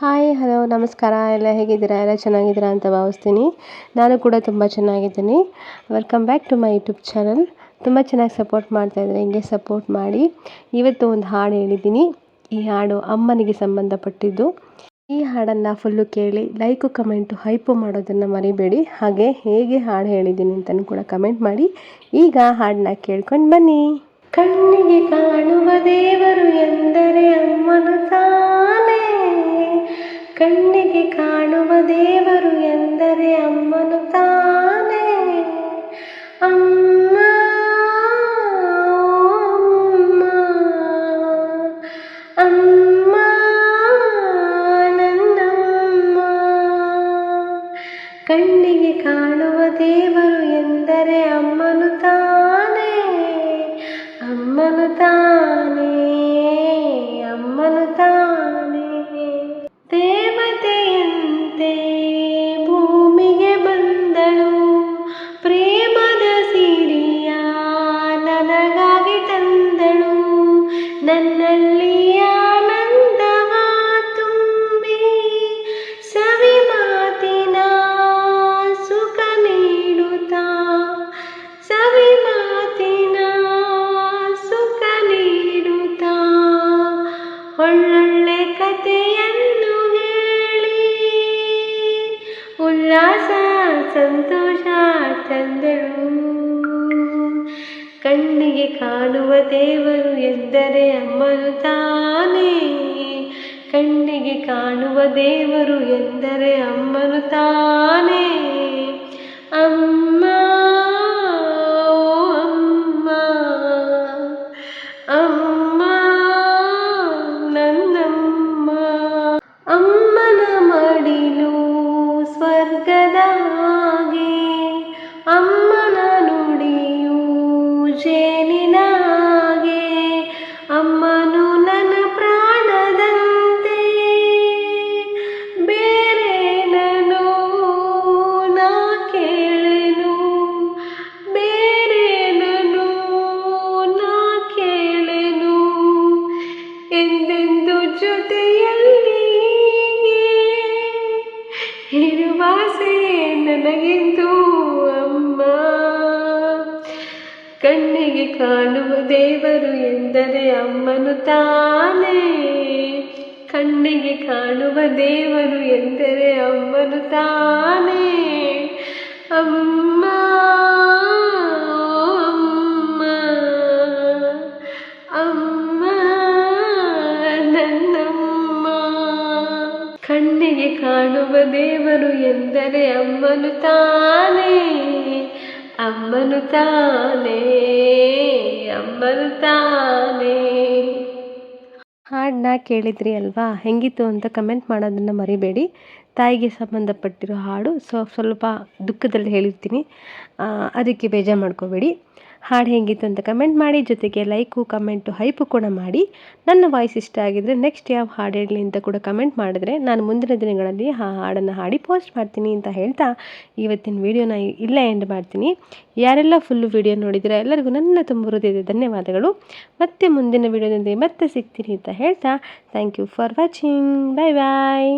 Hi hello ನಮಸ್ಕಾರ. ಎಲ್ಲ ಹೇಗಿದ್ದೀರಾ? ಎಲ್ಲ ಚೆನ್ನಾಗಿದ್ದೀರಾ ಅಂತ ಭಾವಿಸ್ತೀನಿ. ನಾನು ಕೂಡ ತುಂಬ ಚೆನ್ನಾಗಿದ್ದೀನಿ. Welcome back to my YouTube channel. ತುಂಬ ಚೆನ್ನಾಗಿ ಸಪೋರ್ಟ್ ಮಾಡ್ತಾಯಿದ್ರೆ ಹಿಂಗೆ ಸಪೋರ್ಟ್ ಮಾಡಿ. ಇವತ್ತು ಒಂದು ಹಾಡು ಹೇಳಿದ್ದೀನಿ. ಈ ಹಾಡು ಅಮ್ಮನಿಗೆ ಸಂಬಂಧಪಟ್ಟಿದ್ದು. ಈ ಹಾಡನ್ನು ಫುಲ್ಲು ಕೇಳಿ ಲೈಕು ಕಮೆಂಟು ಹೈಪು ಮಾಡೋದನ್ನು ಮರಿಬೇಡಿ. ಹಾಗೆ ಹೇಗೆ ಹಾಡು ಹೇಳಿದ್ದೀನಿ ಅಂತಲೂ ಕೂಡ ಕಮೆಂಟ್ ಮಾಡಿ. ಈಗ ಹಾಡನ್ನ ಕೇಳ್ಕೊಂಡು ಬನ್ನಿ. ಕಣ್ಣಿಗೆ ಕಾಣುವ ದೇವರು ಎಂದರೆ ಅಮ್ಮನು ತಾನೇ. ಕಣ್ಣಿಗೆ ಕಾಣುವ ದೇವರು ಎಂದರೆ ಅಮ್ಮನು ತಾನೇ. ಅಮ್ಮ ಅಮ್ಮ ಅಮ್ಮ ನನ್ನಮ್ಮ. ಕಣ್ಣಿಗೆ ಕಾಣುವ ದೇವರು ಎಂದರೆ ಅಮ್ಮನು ತಾನೇ. ಅಮ್ಮನು ತಾನೇ ಅಮ್ಮನು ತಾನೇ. ದೇವತೆಯಂತೆ ಭೂಮಿಗೆ ಬಂದಳು, ಪ್ರೇಮದ ಸಿರಿಯ ನನಗಾಗಿ ತಂದಳು. ನನ್ನಲ್ಲಿ ಆನಂದವ ತುಂಬಿ ಸವಿ ಮಾತಿನ ಸುಖ ನೀಡುತ್ತಾ, ಸವಿ ಮಾತಿನ ಸುಖ ನೀಡುತ್ತಾ, ಒಳ್ಳೊಳ್ಳೆ ಕಥೆಯನ್ನು ಹೇಳಿ ಉಲ್ಲಾಸ ಸಂತೋಷ ತಂದಳು. ಕಣ್ಣಿಗೆ ಕಾಣುವ ದೇವರು ಎಂದರೆ ಅಮ್ಮನು ತಾನೇ. ಕಣ್ಣಿಗೆ ಕಾಣುವ ದೇವರು ಎಂದರೆ ಅಮ್ಮನು ತಾನೇ. ಅಮ್ಮ ಅಮ್ಮ ಅಮ್ಮ ನನ್ನಮ್ಮ. ಅಮ್ಮನ ಮಡಿಲು ಸ್ವರ್ಗದ ಹಾಗೆ, ಅಮ್ಮನ ನುಡಿಯು ಜೇನಿನ ಹಾಗೆ. ಅಮ್ಮನು ನನ್ನ ಪ್ರಾಣದಂತೆ, ಬೇರೆ ನಾನು ನಾ ಕೇಳೆನು, ಬೇರೆ ನಾನು ನಾ ಕೇಳೆನು. ಎಂದೆಂದು ಜೊತೆಯಲ್ಲಿ ಇರುವಾಸೆ ನನಗೆಂದು ಅಮ್ಮ. ಕಣ್ಣಿಗೆ ಕಾಣುವ ದೇವರು ಎಂದರೆ ಅಮ್ಮನು ತಾನೇ. ಕಣ್ಣಿಗೆ ಕಾಣುವ ದೇವರು ಎಂದರೆ ಅಮ್ಮನು ತಾನೇ. ಅಮ್ಮ ಅಮ್ಮ ಅಮ್ಮ ನನ್ನಮ್ಮ. ಕಣ್ಣಿಗೆ ಕಾಣುವ ದೇವರು ಎಂದರೆ ಅಮ್ಮನು ತಾನೇ. ಅಮ್ಮನು ತಾನೇ ಅಮ್ಮನು ತಾನೇ. ಹಾಡನ್ನ ಕೇಳಿದ್ರಿ ಅಲ್ವಾ? ಹೆಂಗಿತ್ತು ಅಂತ ಕಮೆಂಟ್ ಮಾಡೋದನ್ನು ಮರಿಬೇಡಿ. ತಾಯಿಗೆ ಸಂಬಂಧಪಟ್ಟಿರೋ ಹಾಡು ಸ್ವಲ್ಪ ದುಃಖದಲ್ಲಿ ಹೇಳಿರ್ತೀನಿ, ಅದಕ್ಕೆ ಬೇಜಾರು ಮಾಡ್ಕೋಬೇಡಿ. ಹಾಡು ಹೆಂಗಿತ್ತು ಅಂತ ಕಮೆಂಟ್ ಮಾಡಿ, ಜೊತೆಗೆ ಲೈಕು ಕಮೆಂಟು ಹೈಪು ಕೂಡ ಮಾಡಿ. ನನ್ನ ವಾಯ್ಸ್ ಇಷ್ಟ ಆಗಿದರೆ ನೆಕ್ಸ್ಟ್ ಯಾವ ಹಾಡು ಹೇಳಲಿ ಅಂತ ಕೂಡ ಕಮೆಂಟ್ ಮಾಡಿದ್ರೆ ನಾನು ಮುಂದಿನ ದಿನಗಳಲ್ಲಿ ಆ ಹಾಡನ್ನು ಹಾಡಿ ಪೋಸ್ಟ್ ಮಾಡ್ತೀನಿ ಅಂತ ಹೇಳ್ತಾ ಇವತ್ತಿನ ವಿಡಿಯೋನ ಇಲ್ಲೇ ಎಂಡ್ ಮಾಡ್ತೀನಿ. ಯಾರೆಲ್ಲ ಫುಲ್ಲು ವಿಡಿಯೋ ನೋಡಿದರೆ ಎಲ್ಲರಿಗೂ ನನ್ನ ತುಂಬ ಹೃದಯದ ಧನ್ಯವಾದಗಳು. ಮತ್ತೆ ಮುಂದಿನ ವಿಡಿಯೋದಲ್ಲಿ ಮತ್ತೆ ಸಿಗ್ತೀನಿ ಅಂತ ಹೇಳ್ತಾ thank you for watching. Bye bye.